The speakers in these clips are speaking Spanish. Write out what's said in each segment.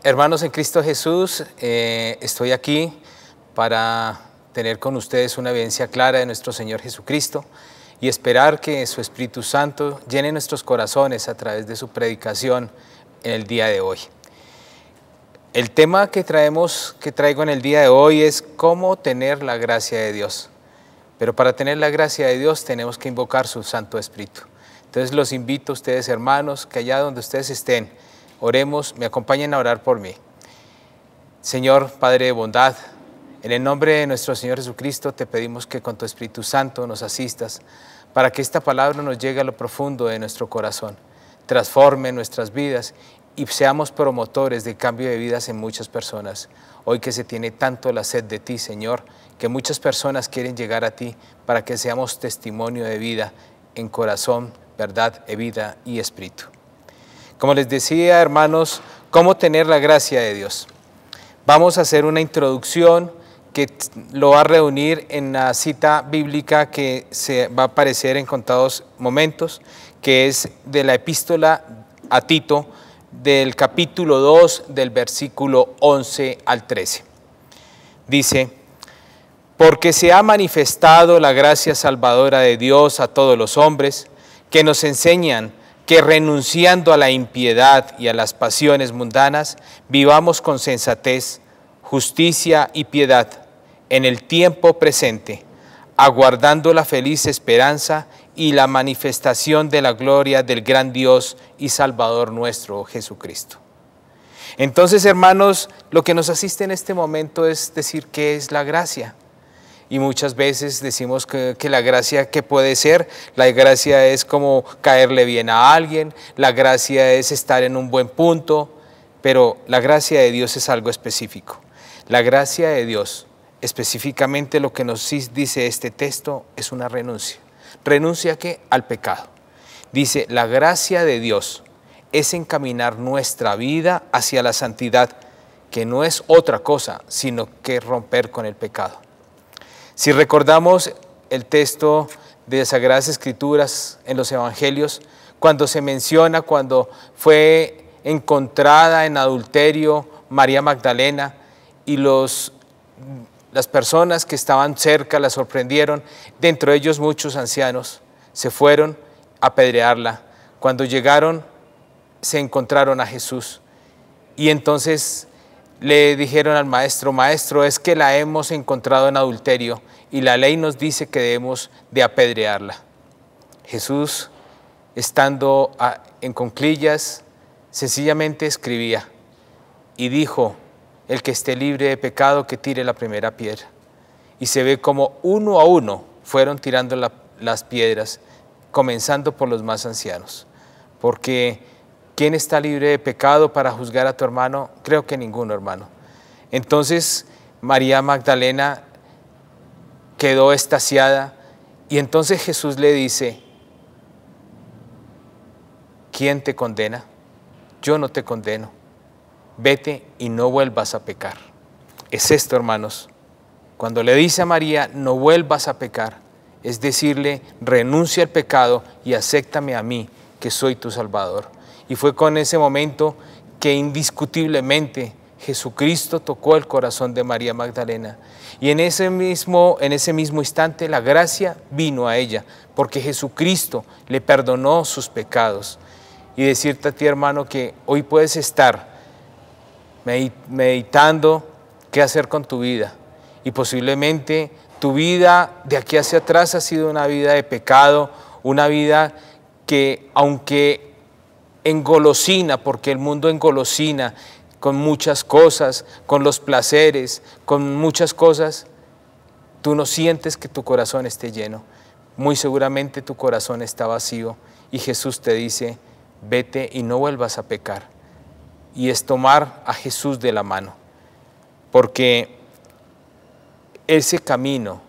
Hermanos en Cristo Jesús, estoy aquí para tener con ustedes una evidencia clara de nuestro Señor Jesucristo y esperar que su Espíritu Santo llene nuestros corazones a través de su predicación en el día de hoy. El tema que traigo en el día de hoy es cómo tener la gracia de Dios. Pero para tener la gracia de Dios tenemos que invocar su Santo Espíritu. Entonces los invito a ustedes, hermanos, que allá donde ustedes estén, oremos, me acompañen a orar por mí. Señor, Padre de bondad, en el nombre de nuestro Señor Jesucristo te pedimos que con tu Espíritu Santo nos asistas para que esta palabra nos llegue a lo profundo de nuestro corazón, transforme nuestras vidas y seamos promotores de cambio de vidas en muchas personas. Hoy que se tiene tanto la sed de ti, Señor, que muchas personas quieren llegar a ti para que seamos testimonio de vida en corazón, verdad, vida y espíritu. Como les decía, hermanos, ¿cómo tener la gracia de Dios? Vamos a hacer una introducción que lo va a reunir en la cita bíblica que se va a aparecer en contados momentos, que es de la epístola a Tito, del capítulo 2, del versículo 11 al 13. Dice: porque se ha manifestado la gracia salvadora de Dios a todos los hombres, que nos enseñan que renunciando a la impiedad y a las pasiones mundanas, vivamos con sensatez, justicia y piedad en el tiempo presente, aguardando la feliz esperanza y la manifestación de la gloria del gran Dios y Salvador nuestro, Jesucristo. Entonces, hermanos, lo que nos asiste en este momento es decir qué es la gracia. Y muchas veces decimos que la gracia, ¿qué puede ser? La gracia es como caerle bien a alguien, la gracia es estar en un buen punto, pero la gracia de Dios es algo específico. La gracia de Dios, específicamente lo que nos dice este texto, es una renuncia. ¿Renuncia a qué? Al pecado. Dice, la gracia de Dios es encaminar nuestra vida hacia la santidad, que no es otra cosa, sino que romper con el pecado. Si recordamos el texto de las Sagradas Escrituras en los Evangelios, cuando se menciona cuando fue encontrada en adulterio María Magdalena y las personas que estaban cerca la sorprendieron, dentro de ellos muchos ancianos, se fueron a apedrearla. Cuando llegaron se encontraron a Jesús y entonces le dijeron al maestro: maestro, es que la hemos encontrado en adulterio y la ley nos dice que debemos de apedrearla. Jesús, estando en cuclillas, sencillamente escribía y dijo: el que esté libre de pecado que tire la primera piedra. Y se ve como uno a uno fueron tirando las piedras, comenzando por los más ancianos. Porque ¿quién está libre de pecado para juzgar a tu hermano? Creo que ninguno, hermano. Entonces María Magdalena quedó extasiada y entonces Jesús le dice: ¿quién te condena? Yo no te condeno. Vete y no vuelvas a pecar. Es esto, hermanos. Cuando le dice a María, no vuelvas a pecar, es decirle, renuncia al pecado y acéptame a mí, que soy tu Salvador. Y fue con ese momento que indiscutiblemente Jesucristo tocó el corazón de María Magdalena. Y en ese mismo instante la gracia vino a ella, porque Jesucristo le perdonó sus pecados. Y decirte a ti, hermano, que hoy puedes estar meditando qué hacer con tu vida. Y posiblemente tu vida de aquí hacia atrás ha sido una vida de pecado, una vida que aunque engolosina, porque el mundo engolosina con muchas cosas, con los placeres, con muchas cosas, tú no sientes que tu corazón esté lleno. Muy seguramente tu corazón está vacío y Jesús te dice: vete y no vuelvas a pecar. Y es tomar a Jesús de la mano, porque ese camino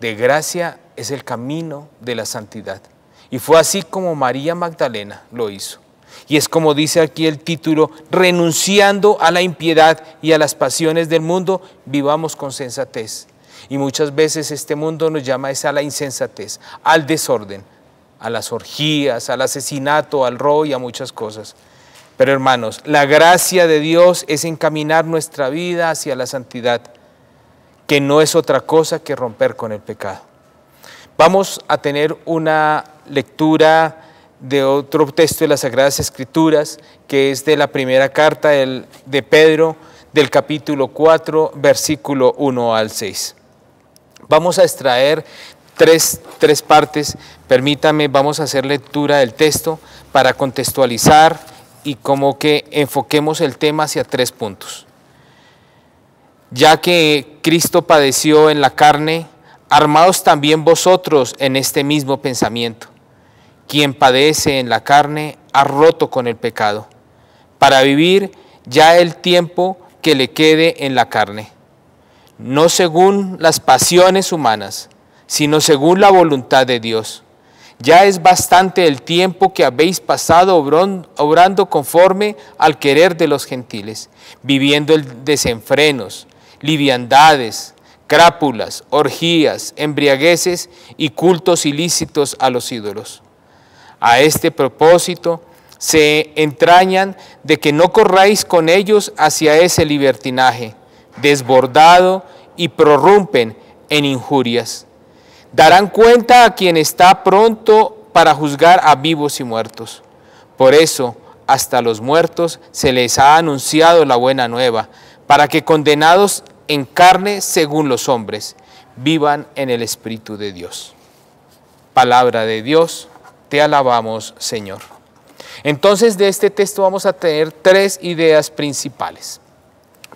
de gracia es el camino de la santidad. Y fue así como María Magdalena lo hizo. Y es como dice aquí el título: renunciando a la impiedad y a las pasiones del mundo, vivamos con sensatez. Y muchas veces este mundo nos llama a la insensatez, al desorden, a las orgías, al asesinato, al robo y a muchas cosas. Pero hermanos, la gracia de Dios es encaminar nuestra vida hacia la santidad, que no es otra cosa que romper con el pecado. Vamos a tener una lectura de otro texto de las Sagradas Escrituras, que es de la primera carta de Pedro, del capítulo 4, versículo 1 al 6. Vamos a extraer tres partes. Permítame, vamos a hacer lectura del texto para contextualizar y como que enfoquemos el tema hacia 3 puntos. Ya que Cristo padeció en la carne, armaos también vosotros en este mismo pensamiento. Quien padece en la carne ha roto con el pecado, para vivir ya el tiempo que le quede en la carne, no según las pasiones humanas, sino según la voluntad de Dios. Ya es bastante el tiempo que habéis pasado obrando conforme al querer de los gentiles, viviendo en desenfrenos, liviandades, crápulas, orgías, embriagueces y cultos ilícitos a los ídolos. A este propósito se entrañan de que no corráis con ellos hacia ese libertinaje, desbordado y prorrumpen en injurias. Darán cuenta a quien está pronto para juzgar a vivos y muertos. Por eso, hasta los muertos se les ha anunciado la buena nueva, para que condenados en carne según los hombres, vivan en el Espíritu de Dios. Palabra de Dios, te alabamos, Señor. Entonces, de este texto vamos a tener 3 ideas principales.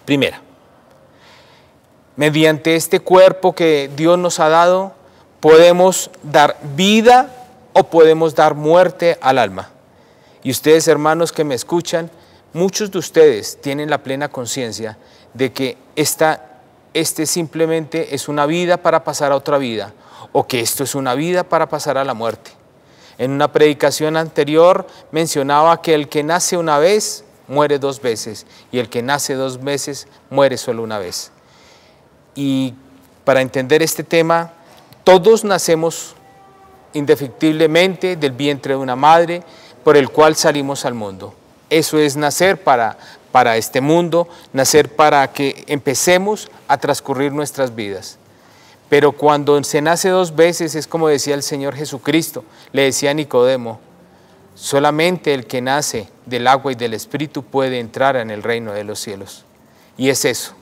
Primera, mediante este cuerpo que Dios nos ha dado, podemos dar vida o podemos dar muerte al alma. Y ustedes, hermanos que me escuchan, muchos de ustedes tienen la plena conciencia de que este simplemente es una vida para pasar a otra vida, o que esto es una vida para pasar a la muerte. En una predicación anterior mencionaba que el que nace una vez muere 2 veces, y el que nace 2 veces muere solo una vez. Y para entender este tema, todos nacemos indefectiblemente del vientre de una madre, por el cual salimos al mundo. Eso es nacer para este mundo, nacer para que empecemos a transcurrir nuestras vidas. Pero cuando se nace 2 veces, es como decía el Señor Jesucristo, le decía a Nicodemo, solamente el que nace del agua y del Espíritu puede entrar en el reino de los cielos. Y es eso,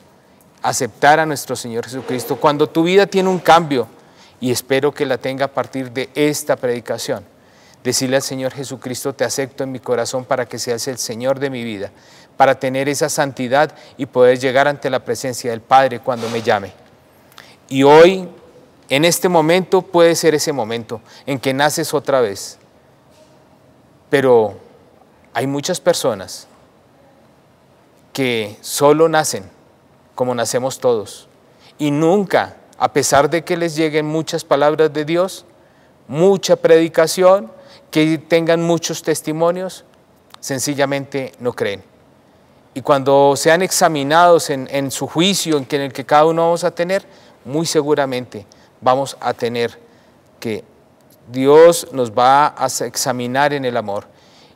aceptar a nuestro Señor Jesucristo. Cuando tu vida tiene un cambio, y espero que la tenga a partir de esta predicación, decirle al Señor Jesucristo, te acepto en mi corazón para que seas el Señor de mi vida, para tener esa santidad y poder llegar ante la presencia del Padre cuando me llame. Y hoy, en este momento, puede ser ese momento en que naces otra vez. Pero hay muchas personas que solo nacen como nacemos todos y nunca, a pesar de que les lleguen muchas palabras de Dios, mucha predicación, que tengan muchos testimonios, sencillamente no creen. Y cuando sean examinados en su juicio, en el que cada uno vamos a tener, muy seguramente vamos a tener que Dios nos va a examinar en el amor.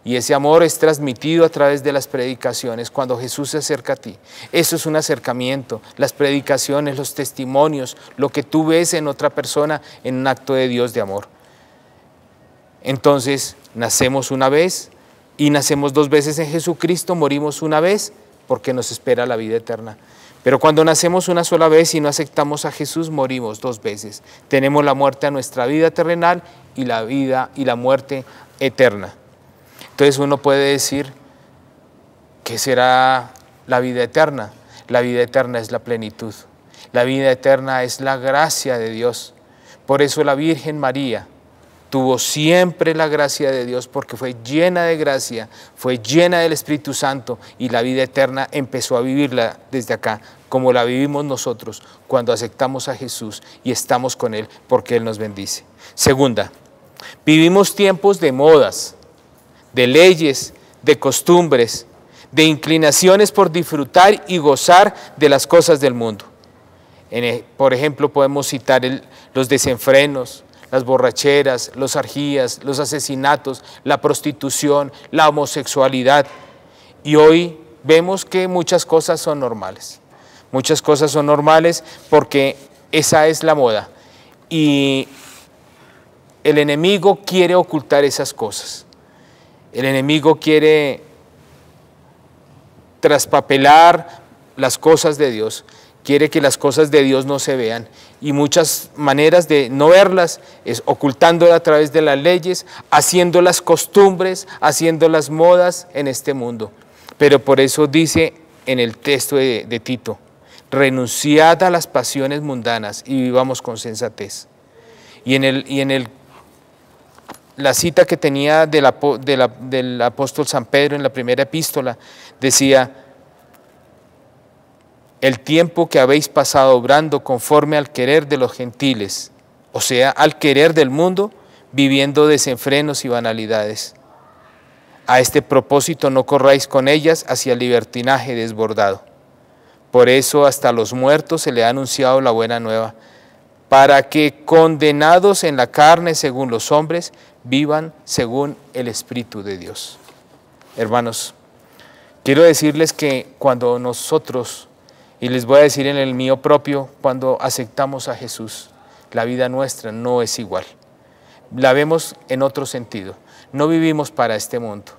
Y ese amor es transmitido a través de las predicaciones, cuando Jesús se acerca a ti. Eso es un acercamiento, las predicaciones, los testimonios, lo que tú ves en otra persona en un acto de Dios de amor. Entonces, nacemos una vez y nacemos 2 veces en Jesucristo, morimos una vez porque nos espera la vida eterna. Pero cuando nacemos una sola vez y no aceptamos a Jesús, morimos 2 veces. Tenemos la muerte a nuestra vida terrenal y la vida y la muerte eterna. Entonces uno puede decir, ¿qué será la vida eterna? La vida eterna es la plenitud. La vida eterna es la gracia de Dios. Por eso la Virgen María tuvo siempre la gracia de Dios, porque fue llena de gracia, fue llena del Espíritu Santo, y la vida eterna empezó a vivirla desde acá, como la vivimos nosotros cuando aceptamos a Jesús y estamos con Él, porque Él nos bendice. Segunda, vivimos tiempos de modas, de leyes, de costumbres, de inclinaciones por disfrutar y gozar de las cosas del mundo. Por ejemplo, podemos citar los desenfrenos, las borracheras, los orgías, los asesinatos, la prostitución, la homosexualidad. Y hoy vemos que muchas cosas son normales. Muchas cosas son normales porque esa es la moda. Y el enemigo quiere ocultar esas cosas. El enemigo quiere traspapelar las cosas de Dios. Quiere que las cosas de Dios no se vean. Y muchas maneras de no verlas es ocultándolas a través de las leyes, haciendo las costumbres, haciendo las modas en este mundo. Pero por eso dice en el texto de Tito, renunciad a las pasiones mundanas y vivamos con sensatez. Y en la cita que tenía del apóstol San Pedro en la primera epístola, decía, el tiempo que habéis pasado obrando conforme al querer de los gentiles, o sea, al querer del mundo, viviendo desenfrenos y banalidades. A este propósito no corráis con ellas hacia el libertinaje desbordado. Por eso hasta a los muertos se le ha anunciado la buena nueva, para que condenados en la carne según los hombres, vivan según el Espíritu de Dios. Hermanos, quiero decirles que cuando nosotros, y les voy a decir en el mío propio, cuando aceptamos a Jesús, la vida nuestra no es igual. La vemos en otro sentido. No vivimos para este mundo,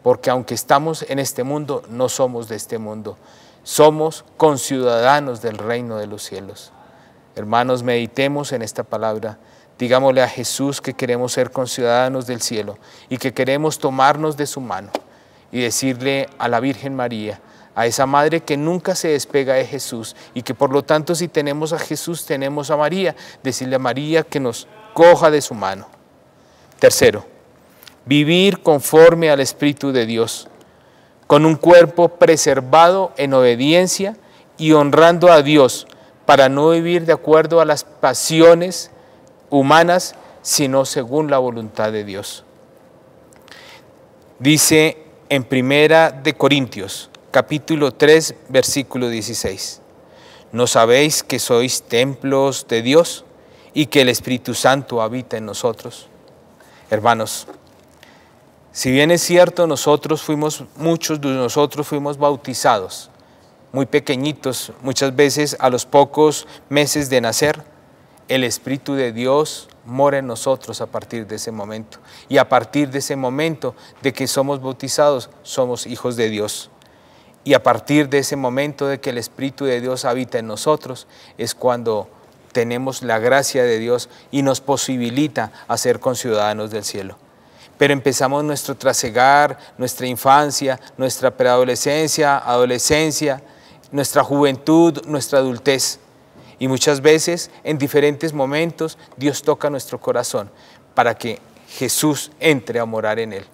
porque aunque estamos en este mundo, no somos de este mundo. Somos conciudadanos del reino de los cielos. Hermanos, meditemos en esta palabra. Digámosle a Jesús que queremos ser conciudadanos del cielo y que queremos tomarnos de su mano y decirle a la Virgen María, a esa madre que nunca se despega de Jesús y que por lo tanto si tenemos a Jesús tenemos a María, decirle a María que nos coja de su mano. Tercero, vivir conforme al Espíritu de Dios, con un cuerpo preservado en obediencia y honrando a Dios, para no vivir de acuerdo a las pasiones humanas, sino según la voluntad de Dios. Dice en Primera de Corintios, capítulo 3, versículo 16, ¿no sabéis que sois templos de Dios y que el Espíritu Santo habita en nosotros? Hermanos, si bien es cierto, muchos de nosotros fuimos bautizados, muy pequeñitos, muchas veces a los pocos meses de nacer, el Espíritu de Dios mora en nosotros a partir de ese momento. Y a partir de ese momento de que somos bautizados, somos hijos de Dios. Y a partir de ese momento de que el Espíritu de Dios habita en nosotros, es cuando tenemos la gracia de Dios y nos posibilita a ser conciudadanos del cielo. Pero empezamos nuestro trasegar, nuestra infancia, nuestra preadolescencia, adolescencia, nuestra juventud, nuestra adultez. Y muchas veces, en diferentes momentos, Dios toca nuestro corazón para que Jesús entre a morar en él.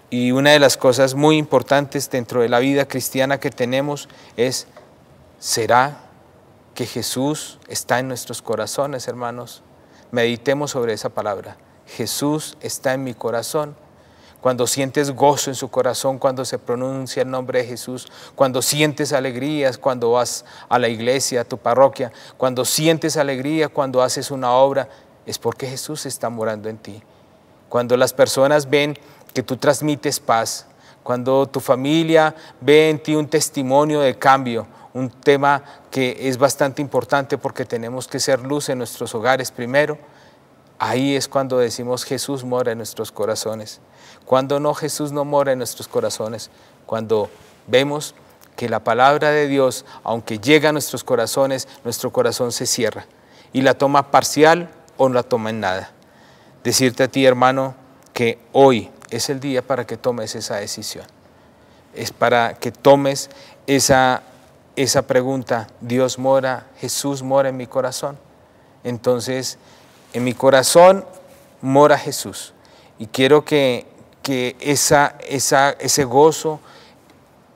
Y una de las cosas muy importantes dentro de la vida cristiana que tenemos es, ¿será que Jesús está en nuestros corazones, hermanos? Meditemos sobre esa palabra. Jesús está en mi corazón. Cuando sientes gozo en su corazón, cuando se pronuncia el nombre de Jesús, cuando sientes alegrías, cuando vas a la iglesia, a tu parroquia, cuando sientes alegría, cuando haces una obra, es porque Jesús está morando en ti. Cuando las personas ven que tú transmites paz, cuando tu familia ve en ti un testimonio de cambio, un tema que es bastante importante porque tenemos que ser luz en nuestros hogares primero, ahí es cuando decimos Jesús mora en nuestros corazones. Cuando no, Jesús no mora en nuestros corazones. Cuando vemos que la palabra de Dios, aunque llega a nuestros corazones, nuestro corazón se cierra y la toma parcial o no la toma en nada. Decirte a ti, hermano, que hoy es el día para que tomes esa decisión. Es para que tomes esa pregunta, Dios mora, Jesús mora en mi corazón. Entonces, en mi corazón mora Jesús. Y quiero que ese gozo,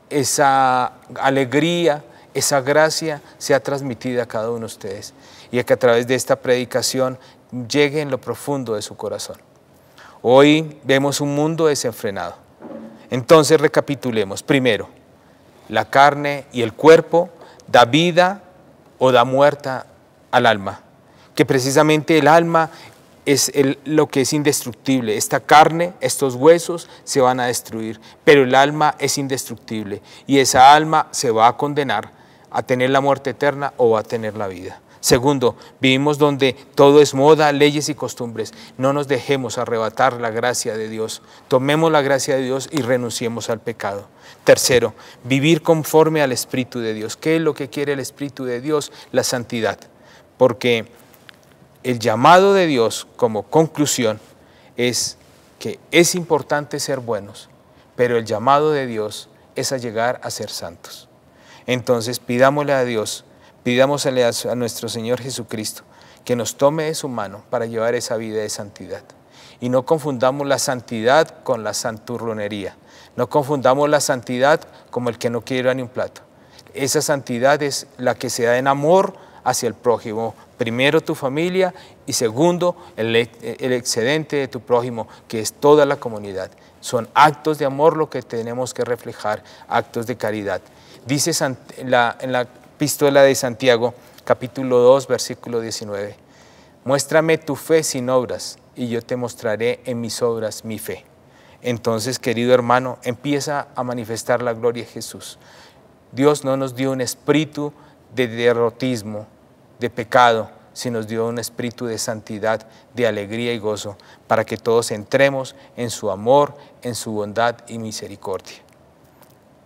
esa alegría, esa gracia sea transmitida a cada uno de ustedes. Y que a través de esta predicación llegue en lo profundo de su corazón. Hoy vemos un mundo desenfrenado. Entonces recapitulemos. Primero, la carne y el cuerpo da vida o da muerte al alma. Que precisamente el alma es lo que es indestructible. Esta carne, estos huesos se van a destruir, pero el alma es indestructible y esa alma se va a condenar a tener la muerte eterna o va a tener la vida. Segundo, vivimos donde todo es moda, leyes y costumbres. No nos dejemos arrebatar la gracia de Dios. Tomemos la gracia de Dios y renunciemos al pecado. Tercero, vivir conforme al Espíritu de Dios. ¿Qué es lo que quiere el Espíritu de Dios? La santidad. Porque el llamado de Dios como conclusión es que es importante ser buenos, pero el llamado de Dios es a llegar a ser santos. Entonces pidámosle a Dios, pidámosle a nuestro Señor Jesucristo que nos tome de su mano para llevar esa vida de santidad. Y no confundamos la santidad con la santurronería. No confundamos la santidad como el que no quiere ni un plato. Esa santidad es la que se da en amor hacia el prójimo. Primero tu familia y segundo el excedente de tu prójimo, que es toda la comunidad. Son actos de amor lo que tenemos que reflejar, actos de caridad. Dice en la epístola de Santiago, capítulo 2, versículo 19, muéstrame tu fe sin obras y yo te mostraré en mis obras mi fe. Entonces, querido hermano, empieza a manifestar la gloria de Jesús. Dios no nos dio un espíritu de derrotismo, de pecado, sino nos dio un espíritu de santidad, de alegría y gozo, para que todos entremos en su amor, en su bondad y misericordia.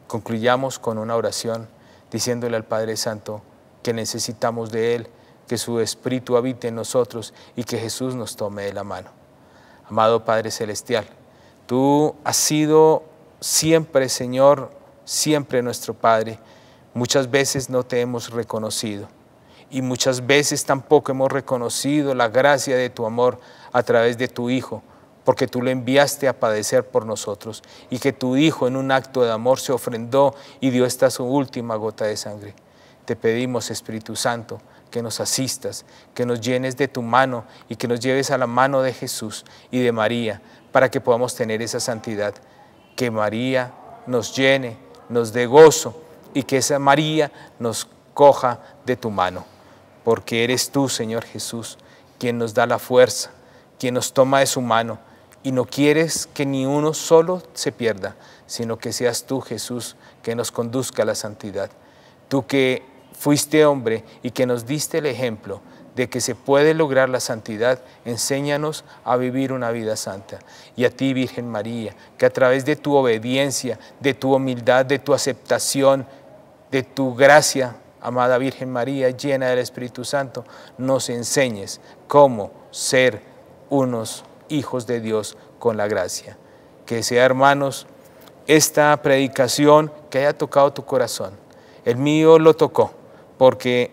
Concluyamos con una oración diciéndole al Padre Santo que necesitamos de Él, que su Espíritu habite en nosotros y que Jesús nos tome de la mano. Amado Padre Celestial, tú has sido siempre, Señor, siempre nuestro Padre. Muchas veces no te hemos reconocido y muchas veces tampoco hemos reconocido la gracia de tu amor a través de tu Hijo, porque tú lo enviaste a padecer por nosotros y que tu Hijo en un acto de amor se ofrendó y dio esta su última gota de sangre. Te pedimos, Espíritu Santo, que nos asistas, que nos llenes de tu mano y que nos lleves a la mano de Jesús y de María para que podamos tener esa santidad. Que María nos llene, nos dé gozo y que esa María nos coja de tu mano. Porque eres tú, Señor Jesús, quien nos da la fuerza, quien nos toma de su mano y no quieres que ni uno solo se pierda, sino que seas tú, Jesús, que nos conduzca a la santidad. Tú que fuiste hombre y que nos diste el ejemplo de que se puede lograr la santidad, enséñanos a vivir una vida santa. Y a ti, Virgen María, que a través de tu obediencia, de tu humildad, de tu aceptación, de tu gracia, amada Virgen María, llena del Espíritu Santo, nos enseñes cómo ser unos hijos de Dios con la gracia. Que sea, hermanos, esta predicación que haya tocado tu corazón. El mío lo tocó, porque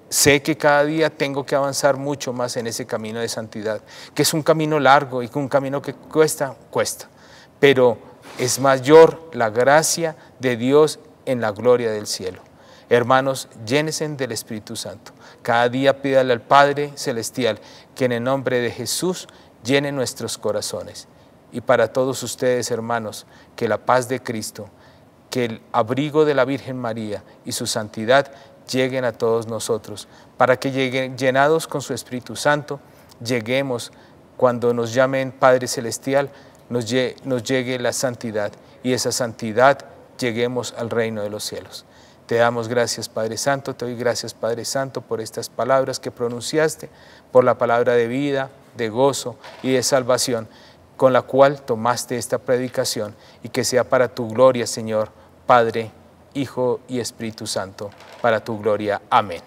sé que cada día tengo que avanzar mucho más en ese camino de santidad, que es un camino largo y un camino que cuesta, pero es mayor la gracia de Dios en la gloria del cielo. Hermanos, llénense del Espíritu Santo. Cada día pídale al Padre Celestial que en el nombre de Jesús llene nuestros corazones. Y para todos ustedes, hermanos, que la paz de Cristo, que el abrigo de la Virgen María y su santidad lleguen a todos nosotros, para que lleguen llenados con su Espíritu Santo, lleguemos, cuando nos llamen Padre Celestial, nos llegue la santidad, y esa santidad lleguemos al reino de los cielos. Te damos gracias, Padre Santo, te doy gracias, Padre Santo, por estas palabras que pronunciaste, por la palabra de vida, de gozo y de salvación, con la cual tomaste esta predicación, y que sea para tu gloria, Señor, Padre, Hijo y Espíritu Santo, para tu gloria. Amén.